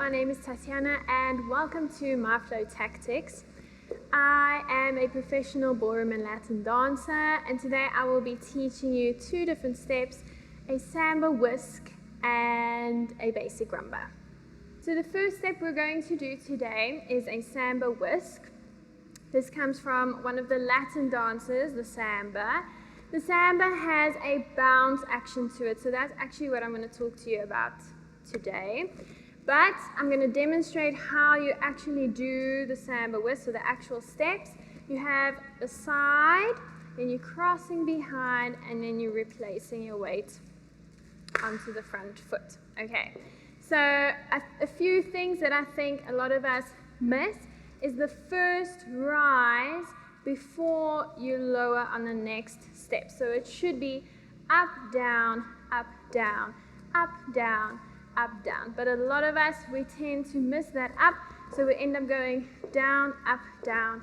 my name is Tatyana and welcome to My Flow Tactics. I am a professional ballroom and Latin dancer, and today I will be teaching you two different steps, a Samba Whisk and a basic Rumba. So the first step we're going to do today is a Samba Whisk. This comes from one of the Latin dances, the Samba. The Samba has a bounce action to it, so that's actually what I'm going to talk to you about today. But I'm going to demonstrate how you actually do the Samba Whisk, so the actual steps. You have a side, then you're crossing behind, and then you're replacing your weight onto the front foot. Okay, so a few things that I think a lot of us miss is the first rise before you lower on the next step. So it should be up, down, up, down, up, down, up, down. But a lot of us, we tend to miss that up, so we end up going down, up, down,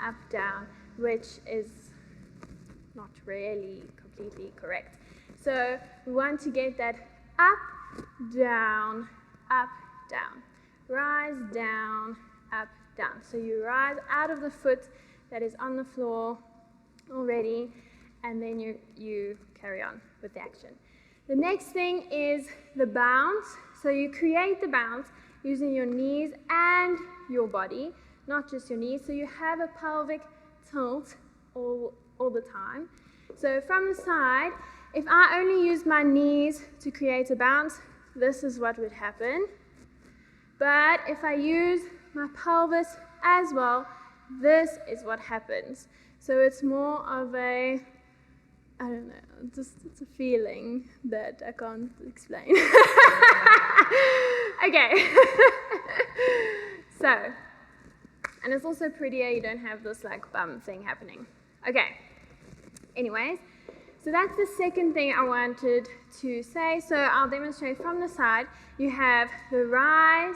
up, down, which is not really completely correct. So we want to get that up, down, rise, down, up, down. So you rise out of the foot that is on the floor already, and then you carry on with the action. The next thing is the bounce. So you create the bounce using your knees and your body, not just your knees. So you have a pelvic tilt all the time. So from the side, if I only use my knees to create a bounce, this is what would happen. But if I use my pelvis as well, this is what happens. So it's more of a, I don't know, it's a feeling that I can't explain. Okay. So, and it's also prettier, you don't have this like bum thing happening. Okay. Anyways, so that's the second thing I wanted to say. So I'll demonstrate from the side. You have the rise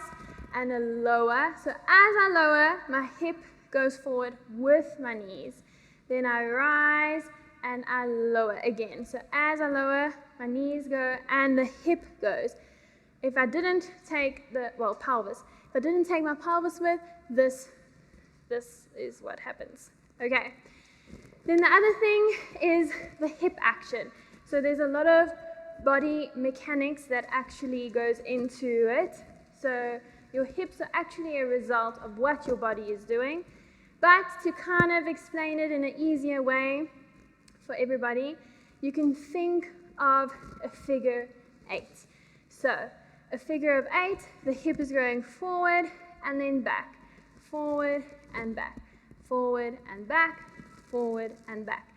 and a lower. So as I lower, my hip goes forward with my knees. Then I rise and I lower again. So as I lower, my knees go and the hip goes. If I didn't take pelvis. If I didn't take my pelvis with, this is what happens. Okay. Then the other thing is the hip action. So there's a lot of body mechanics that actually goes into it. So your hips are actually a result of what your body is doing. But to kind of explain it in an easier way for everybody, you can think of a figure 8. So a figure of 8, the hip is going forward and then back, forward and back, forward and back, forward and back.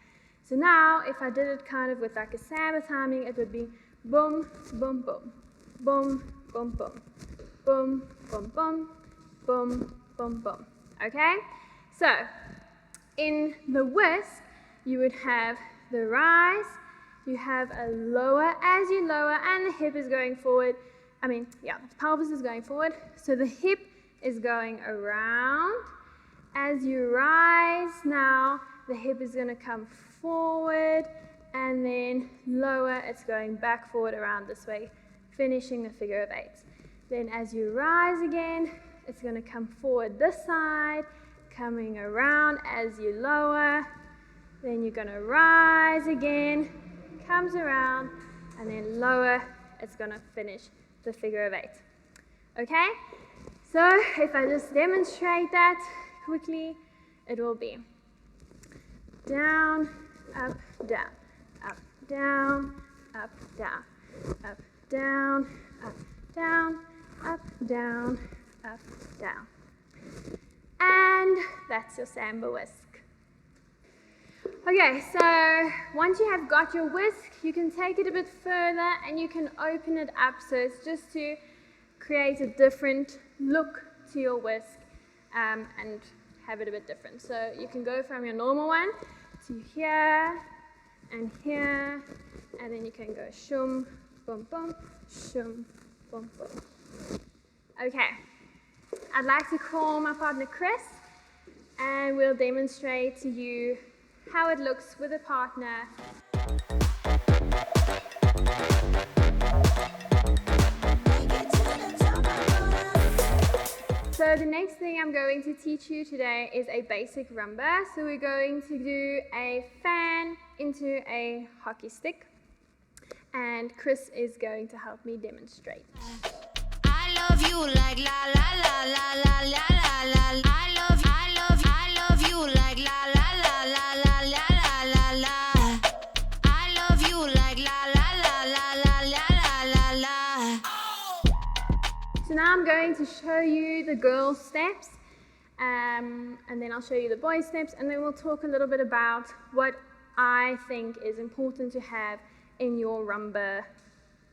So now if I did it kind of with like a Samba timing, it would be boom, boom, boom, boom, boom, boom, boom, boom, boom, boom, boom, boom. Okay? So in the whisk, you would have the rise, you have a lower as you lower, and the hip is going forward. The pelvis is going forward, so the hip is going around. As you rise now, the hip is going to come forward, and then lower, it's going back forward around this way, finishing the figure of 8. Then as you rise again, it's going to come forward this side, coming around as you lower. Then you're going to rise again, comes around, and then lower, it's going to finish the figure of 8. Okay? So if I just demonstrate that quickly, it will be down, up, down, up, down, up, down, up, down, up, down, up, down, up, down. And that's your Samba Whisk. Okay, so once you have got your whisk, you can take it a bit further and you can open it up. So it's just to create a different look to your whisk and have it a bit different. So you can go from your normal one to here, and then you can go shum, bum, bum, shum, bum, bum. Okay, I'd like to call my partner Chris, and we'll demonstrate to you how it looks with a partner. So the next thing I'm going to teach you today is a basic rumba. So we're going to do a fan into a hockey stick, and Chris is going to help me demonstrate. I love you like la la la la la la la la. I love you like la la la la la la la la. I love you like la la la la la la la la. So now I'm going to show you the girl steps, and then I'll show you the boy steps, and then we'll talk a little bit about what I think is important to have in your rumba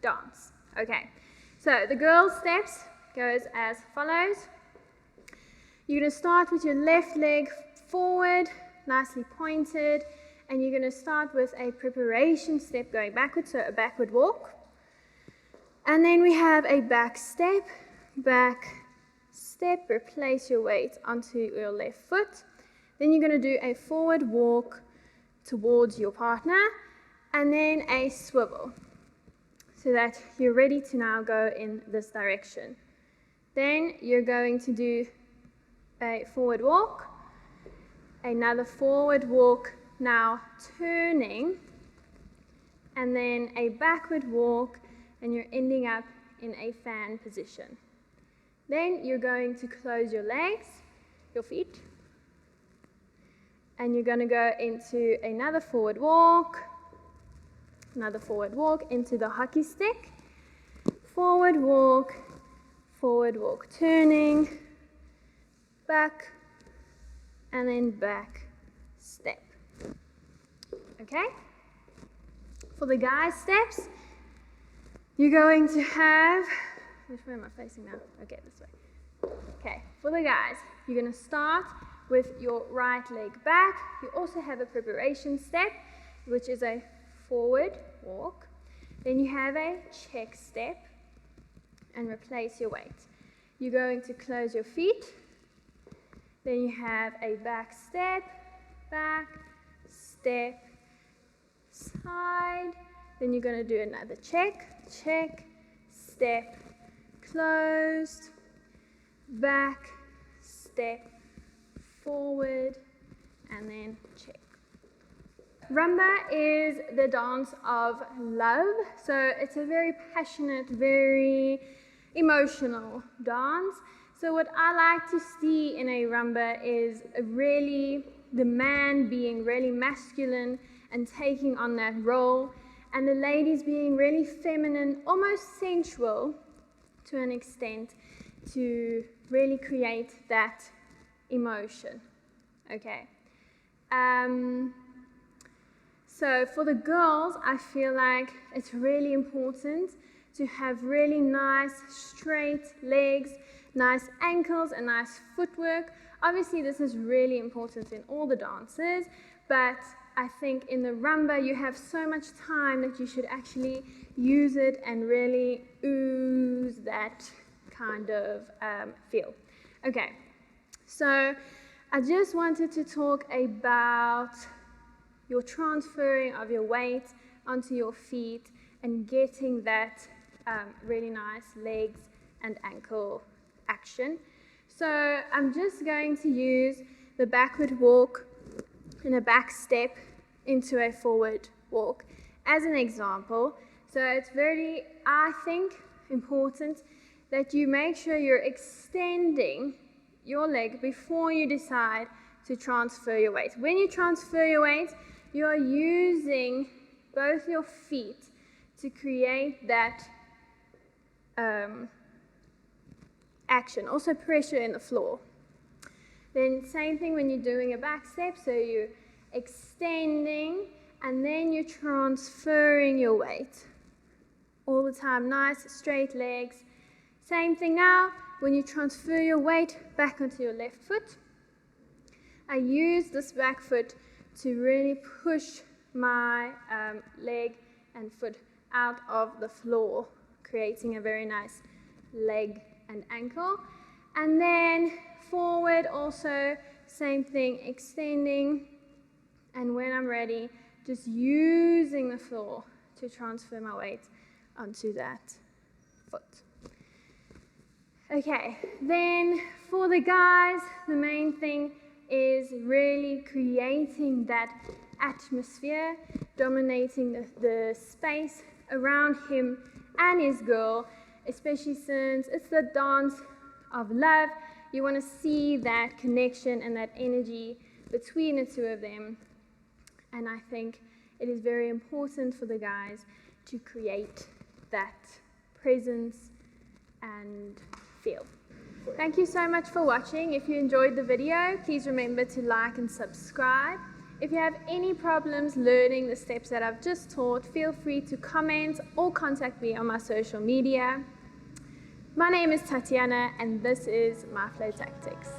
dance. Okay, so the girl steps goes as follows. You're going to start with your left leg forward, nicely pointed, and you're going to start with a preparation step going backwards, so a backward walk. And then we have a back step, replace your weight onto your left foot. Then you're going to do a forward walk towards your partner, and then a swivel, so that you're ready to now go in this direction. Then you're going to do a forward walk, another forward walk, now turning, and then a backward walk, and you're ending up in a fan position. Then you're going to close your legs, your feet, and you're going to go into another forward walk into the hockey stick, forward walk, turning, back, and then back step. Okay? For the guys' steps, you're going to have, which way am I facing now? Okay, this way. Okay, for the guys, you're going to start with your right leg back. You also have a preparation step, which is a forward walk. Then you have a check step and replace your weight. You're going to close your feet. Then you have a back step, side. Then you're going to do another check, step, closed, back, step, forward, and then check. Rumba is the dance of love, so it's a very passionate, very emotional dance. So what I like to see in a rumba is really the man being really masculine and taking on that role, and the ladies being really feminine, almost sensual to an extent, to really create that emotion. Okay. So for the girls, I feel like it's really important to have really nice straight legs, nice ankles, and nice footwork. Obviously, this is really important in all the dances, but I think in the rumba you have so much time that you should actually use it and really ooze that kind of feel. Okay, so I just wanted to talk about your transferring of your weight onto your feet and getting that really nice legs and ankle action. So I'm just going to use the backward walk and a back step into a forward walk as an example. So it's very, I think, important that you make sure you're extending your leg before you decide to transfer your weight. When you transfer your weight, you're using both your feet to create that action, also pressure in the floor. Then same thing when you're doing a back step, so you're extending and then you're transferring your weight. All the time, nice straight legs. Same thing now, when you transfer your weight back onto your left foot, I use this back foot to really push my leg and foot out of the floor, creating a very nice leg and ankle. And then forward also, same thing, extending, and when I'm ready, just using the floor to transfer my weight onto that foot. Okay, then for the guys, the main thing is really creating that atmosphere, dominating the space around him and his girl, especially since it's the dance of love. You want to see that connection and that energy between the two of them. And I think it is very important for the guys to create that presence and feel. Thank you so much for watching. If you enjoyed the video, please remember to like and subscribe. If you have any problems learning the steps that I've just taught, feel free to comment or contact me on my social media. My name is Tatyana, and this is My Flow Tactics.